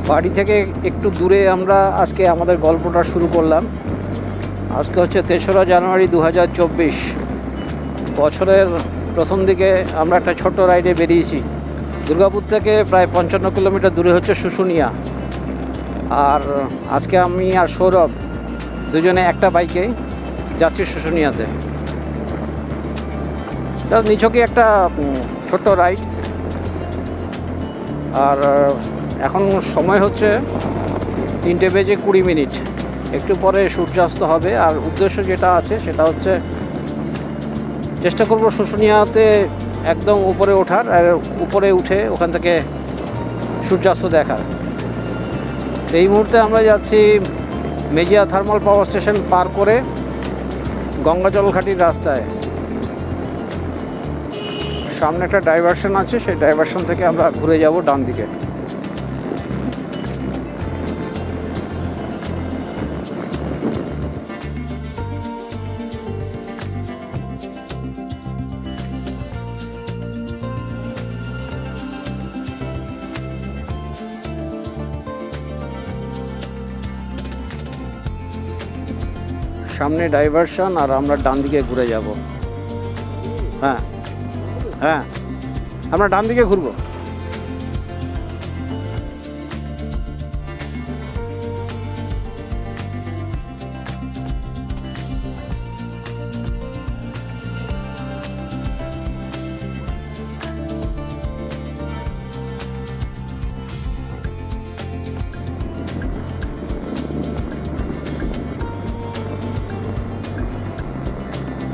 বাড়ি থেকে একটু দূরে আমরা আজকে আমাদের গল্পটা শুরু করলাম। আজকে হচ্ছে 3রা জানুয়ারি 2024। বছরের প্রথম দিকে আমরা একটা ছোট্ট রাইডে বেরিয়েছি। দুর্গাপুর থেকে প্রায় 55 কিলোমিটার দূরে হচ্ছে শুশুনিয়া। আর আজকে আমি আর সৌরভ দুজনে একটা বাইকে যাচ্ছি শুশুনিয়াতে। তা নিছকই একটা ছোট্ট রাইড। আর এখন সময় হচ্ছে 3:20। একটু পরে সূর্যাস্ত হবে। আর উদ্দেশ্য যেটা আছে সেটা হচ্ছে চেষ্টা করব শুশুনিয়াতে একদম উপরে ওঠার, আর উপরে উঠে ওখান থেকে সূর্যাস্ত দেখার। এই মুহূর্তে আমরা যাচ্ছি মেজিয়া থার্মাল পাওয়ার স্টেশন পার করে গঙ্গাজলঘাটির রাস্তায়। সামনে একটা ডাইভারশন আছে, সেই ডাইভারশন থেকে আমরা ঘুরে যাব ডান দিকে। সামনে ডাইভারশন আর আমরা ডান দিকে ঘুরে যাব। হ্যাঁ হ্যাঁ, আমরা ডান দিকে ঘুরবো।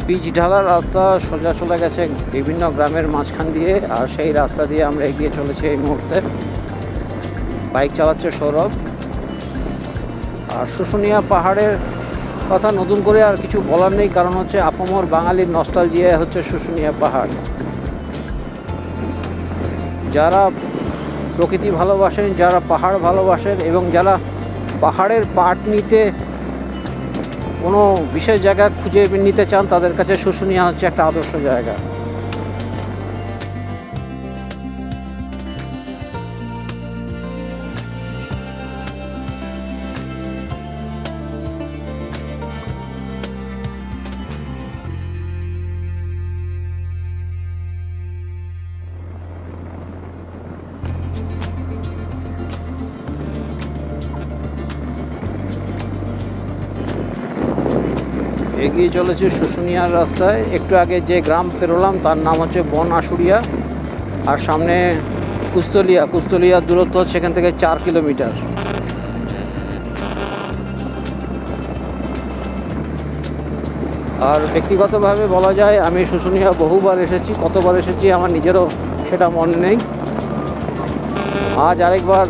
পিচ ঢালা রাস্তা সোজা চলে গেছে বিভিন্ন গ্রামের মাঝখান দিয়ে, আর সেই রাস্তা দিয়ে আমরা এগিয়ে চলেছি এই মুহূর্তে। বাইক চালাচ্ছে সৌরভ। আর শুশুনিয়া পাহাড়ের কথা নতুন করে আর কিছু বলার নেই, কারণ হচ্ছে আপামর বাঙালির নস্টালজিয়া হচ্ছে শুশুনিয়া পাহাড়। যারা প্রকৃতি ভালোবাসেন, যারা পাহাড় ভালোবাসেন এবং যারা পাহাড়ের পাট নিতে কোনো বিশেষ জায়গা খুঁজে নিতে চান, তাদের কাছে শুশুনিয়া হচ্ছে একটা আদর্শ জায়গা। এগিয়ে চলেছে শুশুনিয়ার রাস্তায়। একটু আগে যে গ্রাম পেরোলাম তার নাম হচ্ছে বন আশুরিয়া। আর সামনে কুস্তলিয়ার দূরত্ব হচ্ছে এখান থেকে 4 কিলোমিটার। আর ব্যক্তিগতভাবে বলা যায় আমি শুশুনিয়া বহুবার এসেছি। কতবার এসেছি আমার নিজেরও সেটা মনে নেই। আজ আরেকবার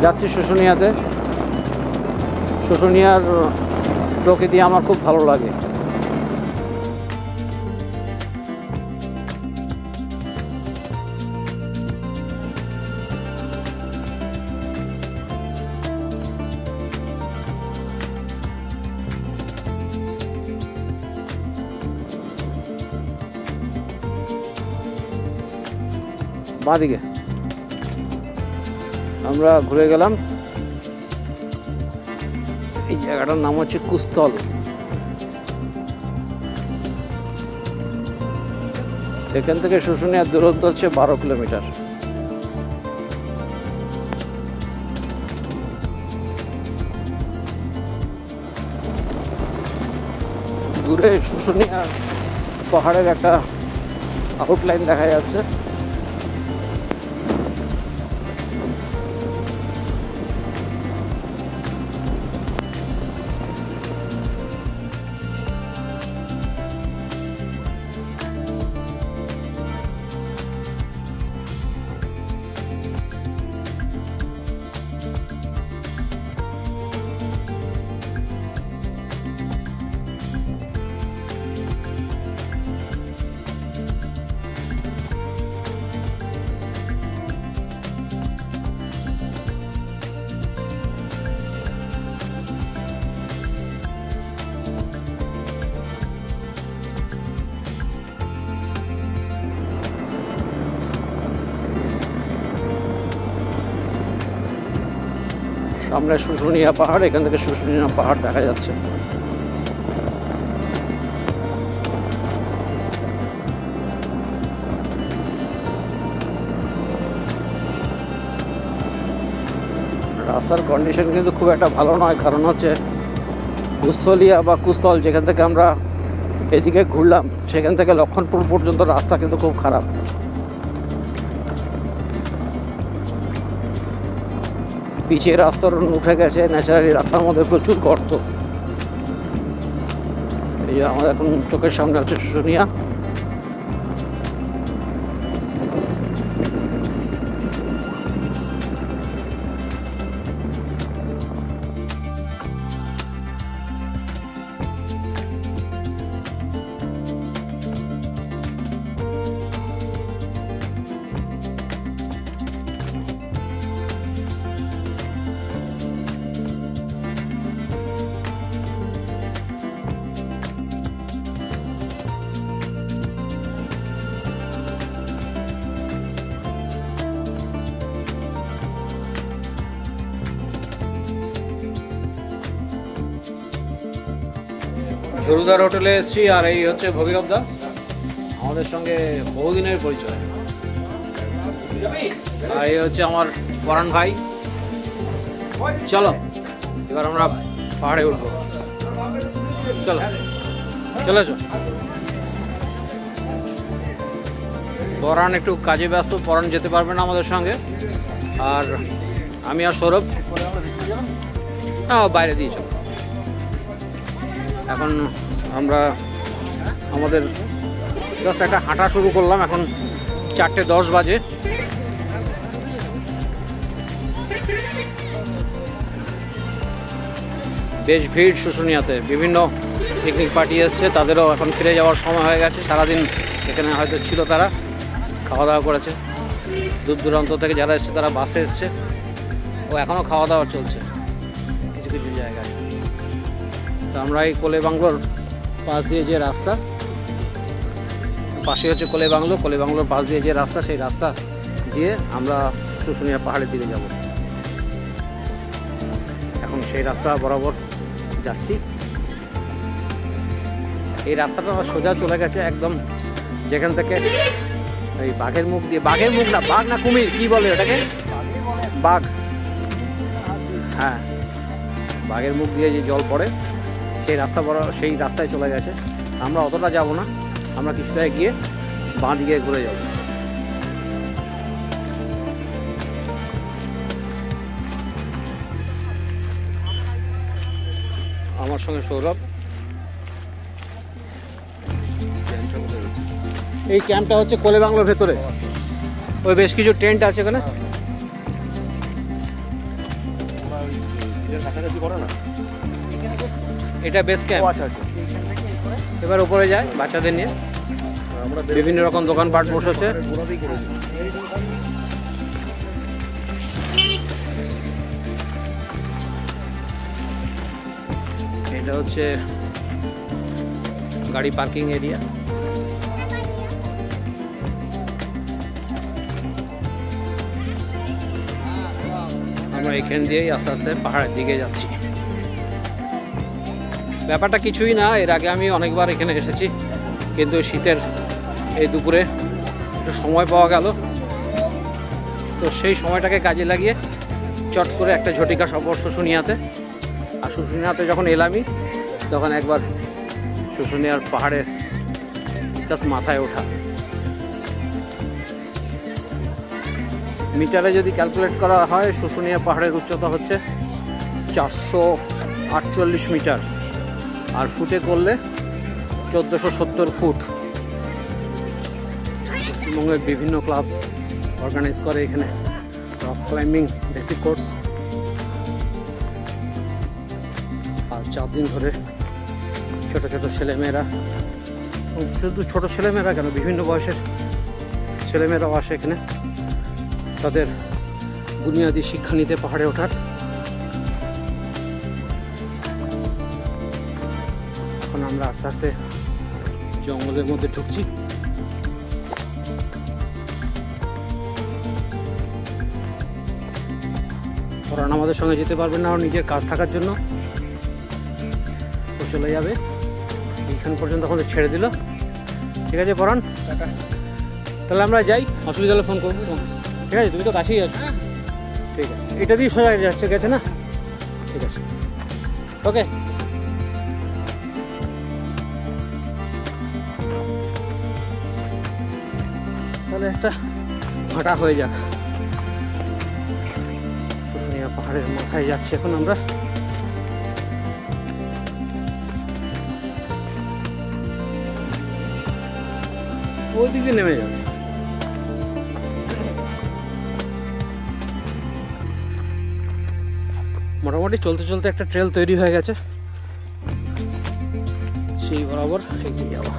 যাচ্ছি শুশুনিয়াতে। শুশুনিয়ার প্রকৃতি আমার খুব ভালো লাগে। বাঁদিকে আমরা ঘুরে গেলাম। এই জায়গাটার নাম হচ্ছে কুস্তল। এখান থেকে শুশুনিয়ার দূরত্ব হচ্ছে 12 কিলোমিটার। দূরে শুশুনিয়া পাহাড়ের একটা আউটলাইন দেখা যাচ্ছে। সামনে শুশুনিয়া পাহাড়, এখান থেকে শুশুনিয়া পাহাড় দেখা যাচ্ছে। রাস্তার কন্ডিশন কিন্তু খুব একটা ভালো নয়, কারণ হচ্ছে কুস্থলিয়া বা কুস্থল যেখান থেকে আমরা এদিকে ঘুরলাম সেখান থেকে লক্ষণপুর পর্যন্ত রাস্তা কিন্তু খুব খারাপ। পিচের রাস্তার উঠে গেছে, ন্যাচারালি রাস্তার মধ্যে প্রচুর গর্ত। এই যে আমাদের এখন চোখের সামনে হচ্ছে শুশুনিয়া। ঝরুদার হোটেলে এসেছি, আর এই হচ্ছে ভগীরথ দা, আমাদের সঙ্গে বহুদিনের পরিচয়। আর এই হচ্ছে আমার পরাণ ভাই। চলো এবার আমরা পাহাড়ে উঠবো, চলো চলে এসো। পরাণ একটু কাজে ব্যস্ত, পরাণ যেতে পারবে না আমাদের সঙ্গে, আর আমি আর সৌরভ বাইরে দিয়েছ। এখন আমরা আমাদের জাস্ট একটা হাঁটা শুরু করলাম, এখন 4:10 বাজে। বেশ ভিড় শুশুনিয়াতে, বিভিন্ন পিকনিক পার্টি এসছে, তাদেরও এখন ফিরে যাওয়ার সময় হয়ে গেছে। সারাদিন এখানে হয়তো ছিল, তারা খাওয়া দাওয়া করেছে। দূর দূরান্ত থেকে যারা এসছে তারা বাসে এসছে, ও এখনও খাওয়া দাওয়া চলছে কিছু কিছু জায়গায়। তো আমরা এই কোলে বাংলোর পাশ দিয়ে যে রাস্তা, পাশে হচ্ছে কোলে বাংলোর পাশ দিয়ে যে রাস্তা, সেই রাস্তা দিয়ে আমরা শুশুনিয়া পাহাড়ের দিকে যাব। এখন সেই রাস্তা বরাবর যাচ্ছি। এই রাস্তাটা সোজা চলে গেছে একদম যেখান থেকে এই বাঘের মুখ দিয়ে, বাঘের মুখ না, বাঘ না কুমির কি বলে ওটাকে, বাঘ, হ্যাঁ বাঘের মুখ দিয়ে যে জল পড়ে সেই রাস্তা সেই রাস্তায় চলে গেছে। আমরা অতটা যাব না, আমরা কিছুটা গিয়ে বাঁ দিকে ঘুরে যাব। আমার সঙ্গে সৌরভ। এই ক্যাম্পটা হচ্ছে কোলে বাংলোর ভেতরে, ওই বেশ কিছু টেন্ট আছে ওখানে। এটা বেস ক্যাম্প। এবার উপরে যায় বাচ্চাদের নিয়ে, বিভিন্ন রকম দোকানপাট বসেছে। এটা হচ্ছে গাড়ি পার্কিং এরিয়া। আমরা এখান দিয়েই আস্তে আস্তে পাহাড়ের দিকে যাচ্ছি। ব্যাপারটা কিছুই না, এর আগে আমি অনেকবার এখানে এসেছি, কিন্তু শীতের এই দুপুরে একটু সময় পাওয়া গেল, তো সেই সময়টাকে কাজে লাগিয়ে চট করে একটা ঝটিকা সফর শুশুনিয়াতে। আর শুশুনিয়াতে যখন এলামই তখন একবার শুশুনিয়ার পাহাড়ের জাস্ট মাথায় ওঠা। মিটারে যদি ক্যালকুলেট করা হয়, শুশুনিয়া পাহাড়ের উচ্চতা হচ্ছে 448 মিটার, আর ফুটে করলে 1470 ফুট। পশ্চিমবঙ্গের বিভিন্ন ক্লাব অর্গানাইজ করে এখানে রক ক্লাইম্বিং বেসিক কোর্স, আর 4 দিন ধরে ছোট ছোট ছেলেমেয়েরা, শুধু ছোট ছেলেমেয়েরা কেন, বিভিন্ন বয়সের ছেলেমেয়েরাও আসে এখানে তাদের বুনিয়াদী শিক্ষা নিতে পাহাড়ে ওঠার। এখন আমরা আস্তে আস্তে জঙ্গলের মধ্যে ঢুকছি। পরাণ আমাদের সঙ্গে যেতে পারবে না, নিজের কাজ থাকার জন্য ও চলে যাবে। এইখান পর্যন্ত আমাদের ছেড়ে দিল। ঠিক আছে পরাণ, তাহলে আমরা যাই, অসুবিধা হলে ফোন করবো। ঠিক আছে, তুমি তো কাছেই আছো। ঠিক আছে, এটা দিয়ে সোজা যাচ্ছে, গেছে না? ঠিক আছে, ওকে। তাহলে একটা হাঁটা হয়ে যাক। শুশুনিয়া পাহাড়ের মাথায় যাচ্ছি এখন আমরা। ওই দিকে নেমে যাবে। মোটামুটি চলতে চলতে একটা ট্রেল তৈরি হয়ে গেছে, সেই বরাবর এগিয়ে যাবো।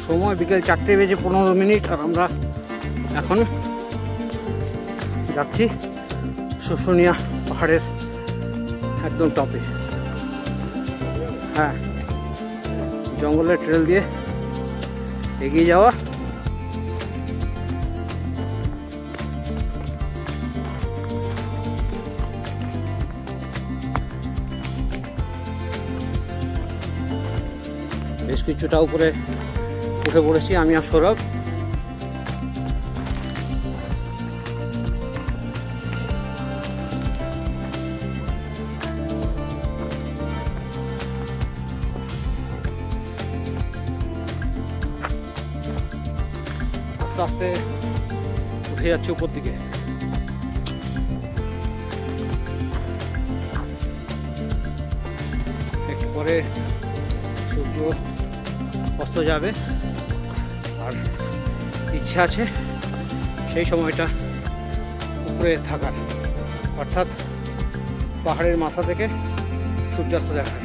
সময় বিকেল 4:15 আর আমরা এখন যাচ্ছি শুশুনিয়া পাহাড়ের একদম টপে। হ্যাঁ, জঙ্গলের ট্রেল দিয়ে এগিয়ে যাওয়া। বেশ কিছুটা উপরে উঠে পড়েছি আমি আর সৌরভ। আস্তে আস্তে উঠে যাচ্ছে উপর দিকে। একটু পরে সূর্য অস্ত যাবে, আর ইচ্ছা আছে সেই সময়টা উপরে থাকার, অর্থাৎ পাহাড়ের মাথা থেকে সূর্যাস্ত দেখার।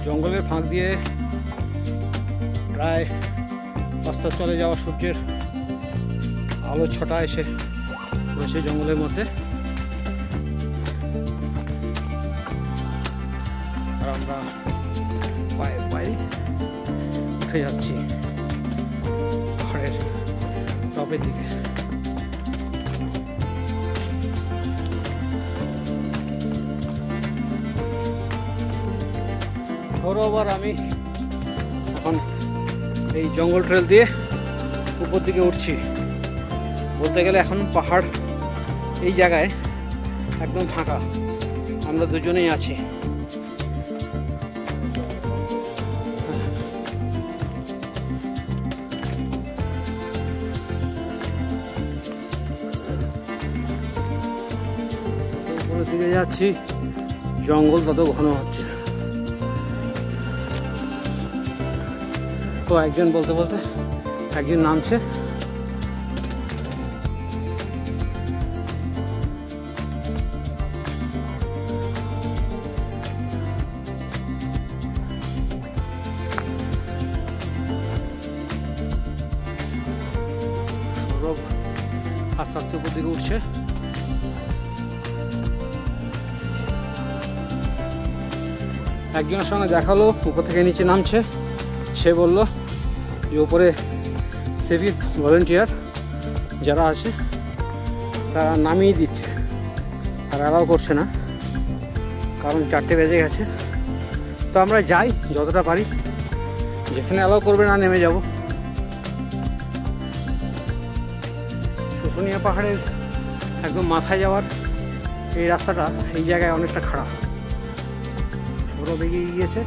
জঙ্গলের ফাঁক দিয়ে প্রায় অস্ত চলে যাওয়া সূর্যের আলো ছটা এসে পড়েছে জঙ্গলের মধ্যে, আর আমরা পায়ে পায়ে উঠে যাচ্ছি পাহাড়ের টপের দিকে। সৌরভ আর আমি এখন এই জঙ্গল ট্রেল দিয়ে উপর দিকে উঠছি। বলতে গেলে এখন পাহাড় এই জায়গায় একদম ফাঁকা, আমরা দুজনেই আছি। উপরের দিকে যাচ্ছি, জঙ্গল তত ঘন হচ্ছে। তো একজন বলতে বলতে একজন নামছে। আস্তে আস্তে উপর দিকে উঠছে। একজনের সঙ্গে দেখালো উপর থেকে নিচে নামছে, সে বলল যে উপরে সিভিক ভলেন্টিয়ার যারা আছে তারা নামিয়ে দিচ্ছে, তারা অ্যালাউ করছে না, কারণ 4টে বেজে গেছে। তো আমরা যাই যতটা পারি, যেখানে অ্যালাউ করবে না নেমে যাব। শুশুনিয়া পাহাড়ের একদম মাথায় যাওয়ার এই রাস্তাটা এই জায়গায় অনেকটা খারাপ, ছোটো দিকে গিয়েছে।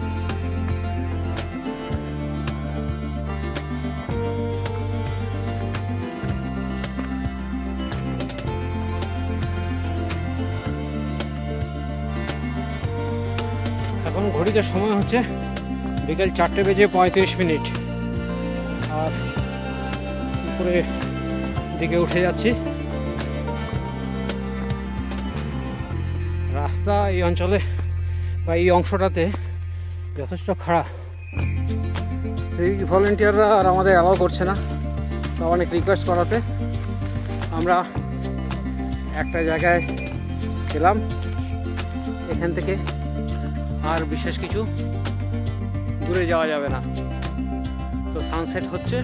এখন ঘড়িতে সময় হচ্ছে বিকেল 4:35, আর উপরে দিকে উঠে যাচ্ছি। রাস্তা এই অঞ্চলে বা এই অংশটাতে যথেষ্ট খারাপ। সিভিক ভলেন্টিয়াররা আর আমাদের অ্যালাউ করছে না, তো অনেক রিকোয়েস্ট করাতে আমরা একটা জায়গায় এলাম। এখান থেকে আর বিশেষ কিছু দূরে যাওয়া যাবে না। তো সানসেট হচ্ছে,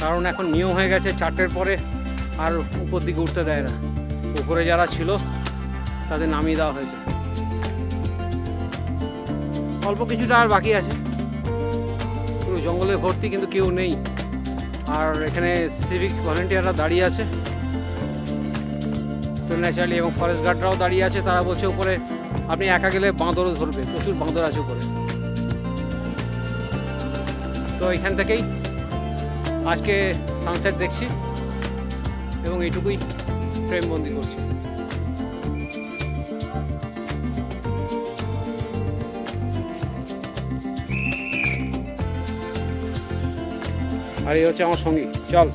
কারণ এখন নিয়ম হয়ে গেছে 4টের পরে আর উপর দিকে উঠতে দেয় না। উপরে যারা ছিল তাদের নামিয়ে দেওয়া হয়েছে। অল্প কিছুটা আর বাকি আছে, পুরো জঙ্গলে ভর্তি, কিন্তু কেউ নেই। আর এখানে সিভিক ভলেন্টিয়াররা দাঁড়িয়ে আছে, তো ন্যাচারালি, এবং ফরেস্ট গার্ডরাও দাঁড়িয়ে আছে। তারা বলছে উপরে আপনি একা গেলে বাঁদরও ধরবে, প্রচুর বাঁদর আছে উপরে। তো এখান থেকেই আজকে সানসেট দেখছি এবং এইটুকুই ফ্রেমবন্দি করছি। আর এই হচ্ছে আমার সঙ্গী, চল।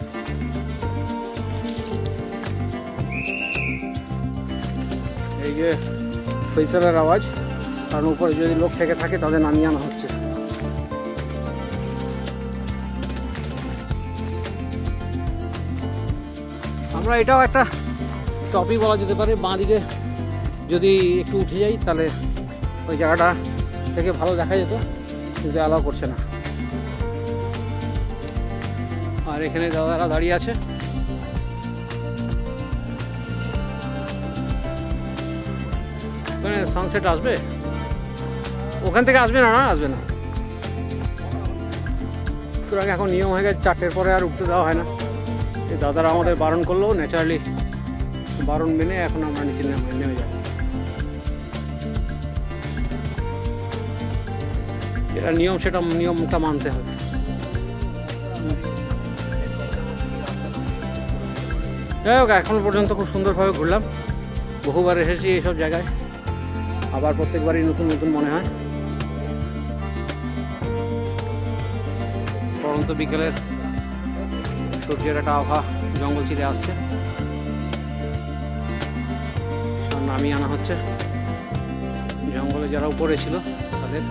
এই যে ফৈসলের আওয়াজ, কারণ উপরে যদি লোক থেকে থাকে তাদের নামিয়ে আনা হচ্ছে। আমরা এটাও একটা টপই বলা যেতে পারে। বাঁ দিকে যদি একটু উঠে যাই তাহলে ওই জায়গাটা থেকে ভালো দেখা যেত, কিন্তু অ্যালাউ করছে না। আর এখানে দাদারা দাঁড়িয়ে আছে। ওখানে সানসেট আসবে, ওখান থেকে আসবে না, আসবে না। সুতরাং এখন নিয়ম হয়ে গেছে 4টের পরে আর উঠতে দেওয়া হয় না। এই দাদারা আমাদের বারণ করলো, ন্যাচারালি বারণ মেনে এখন আমরা নিচে নেমে যাব। যেটা নিয়ম সেটা নিয়মটা মানতে হবে। যাই হোক, এখনো পর্যন্ত খুব সুন্দরভাবে ঘুরলাম। বহুবার এসেছি এইসব জায়গায়, আবার প্রত্যেকবারই নতুন নতুন মনে হয়। পরন্ত বিকেলের সূর্যের একটা আভা জঙ্গল চিরে আসছে, নামিয়ে আনা হচ্ছে। জঙ্গলে যারা উপরে ছিল তাদের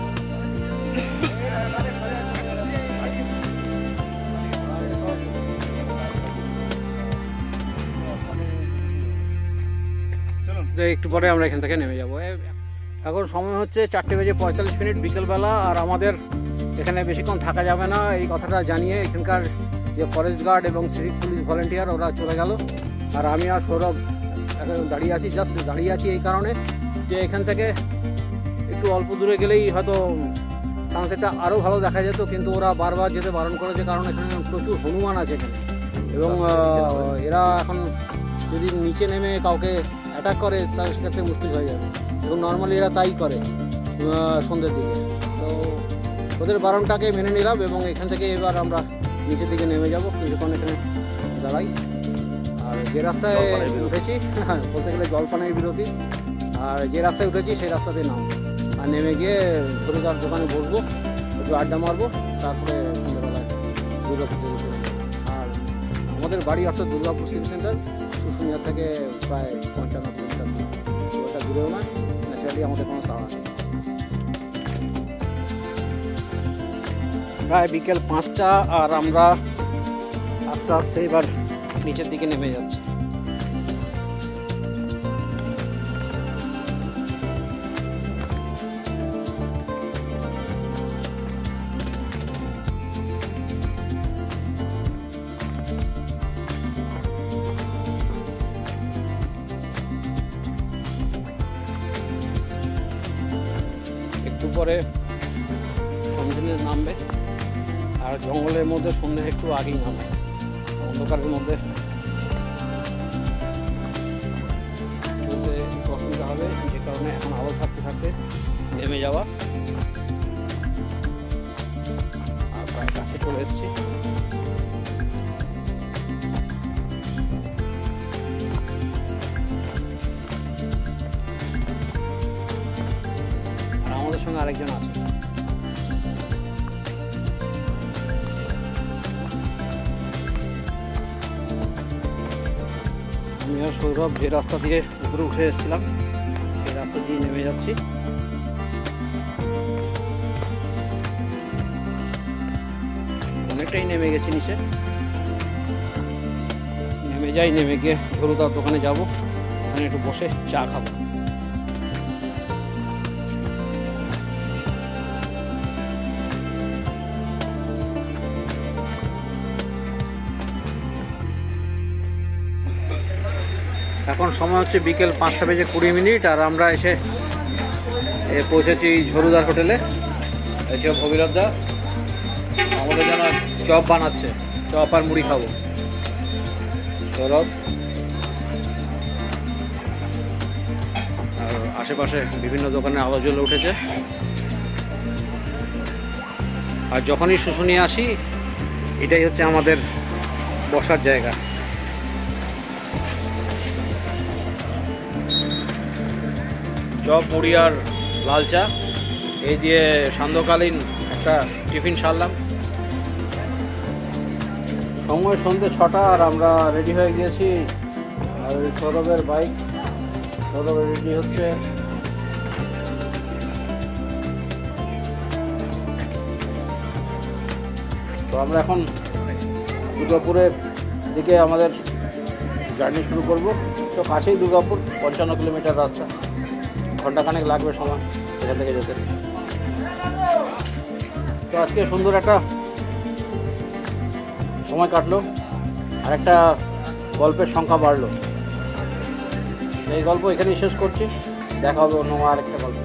একটু পরে আমরা এখান থেকে নেমে যাব। এখন সময় হচ্ছে 4:45 বিকেলবেলা, আর আমাদের এখানে বেশিক্ষণ থাকা যাবে না এই কথাটা জানিয়ে এখানকার যে ফরেস্ট গার্ড এবং সিভিক পুলিশ ভলেন্টিয়ার ওরা চলে গেল। আর আমি আর সৌরভ দাঁড়িয়ে আছি। জাস্ট দাঁড়িয়ে আছি এই কারণে যে এখান থেকে একটু অল্প দূরে গেলেই হয়তো সানসেটটা আরও ভালো দেখা যেত, কিন্তু ওরা বারবার যেতে বারণ করেছে, কারণ এখানে প্রচুর হনুমান আছে এখানে, এবং এরা এখন যদি নিচে নেমে কাউকে অ্যাটাক করে তাহলে সেক্ষেত্রে মুশকিল হয়ে যাবে, এবং নর্মালি এরা তাই করে সন্ধ্যের দিকে। তো ওদের বারণটাকে মেনে নিলাম, এবং এখান থেকে এবার আমরা নিচের দিকে নেমে যাব। কিছুক্ষণ এখানে দাঁড়াই। আর যে রাস্তায় উঠেছি, বলতে গেলে জলপানের বিরতি, আর যে রাস্তায় উঠেছি সেই রাস্তাতে নাম, আর নেমে গিয়ে ঝুড়িদার দোকানে বসবো, একটু আড্ডা মারবো, তারপরে সন্ধ্যাবেলায় দুর্গাপুর যেতে। আর আমাদের বাড়ি অর্থাৎ দুর্গাপুর সিটি সেন্টার শুশুনিয়া থেকে প্রায় 55 কিলোমিটার, ওটা দূরেও না। ন্যাচারালি আমাদের কোনো তাড়া নেই। প্রায় বিকেল 5টা, আর আমরা আস্তে আস্তে এবার নিচের দিকে নেমে যাচ্ছে। একটু পরে সন্ধ্যে নামবে, আর জঙ্গলের মধ্যে সন্ধ্যে একটু আগেই নামবে, অন্ধকারের মধ্যে চলতে অসুবিধা হবে, যে কারণে এখন আলো থাকতে থাকতে নেমে যাওয়া। আর প্রায় কাছে চলে এসেছি। আর আমাদের সঙ্গে আরেকজন আছে। আমি আর সৌরভ যে রাস্তা দিয়ে উপরে উঠে এসেছিলাম সেই রাস্তা দিয়ে নেমে যাচ্ছি। অনেকটাই নেমে গেছি নিচে। নেমে যাই, নেমে গিয়ে ঝরুদার দোকানে যাবো, ওখানে একটু বসে চা খাবো। এখন সময় হচ্ছে বিকেল 5:20, আর আমরা এসে পৌঁছেছি ঝরুদার হোটেলে। এই যে ভগীরথদা আমাদের জন্য চপ বানাচ্ছে, চপ আর মুড়ি খাবো। সৌরভ আর আশেপাশে বিভিন্ন দোকানে আলো জ্বলে উঠেছে। আর যখনই শুশুনিয়ে আসি, এটাই হচ্ছে আমাদের বসার জায়গা। চপ মুড়ি আর লাল চা এই দিয়ে সান্ধ্যকালীন একটা টিফিন সারলাম। সময় সন্ধ্যে 6টা, আর আমরা রেডি হয়ে গিয়েছি। আর সৌরভের বাইক, সৌরভ রেডি হচ্ছে। তো আমরা এখন দুর্গাপুরের দিকে আমাদের জার্নি শুরু করব। তো কাছেই দুর্গাপুর, 55 কিলোমিটার রাস্তা, ঘন্টাখানেক লাগবে সময় এখান থেকে যেতে। তো আজকে সুন্দর একটা সময় কাটলো, আর একটা গল্পের সংখ্যা বাড়লো। এই গল্প এখানেই শেষ করছি, দেখা হবে অন্য আরেকটা গল্প।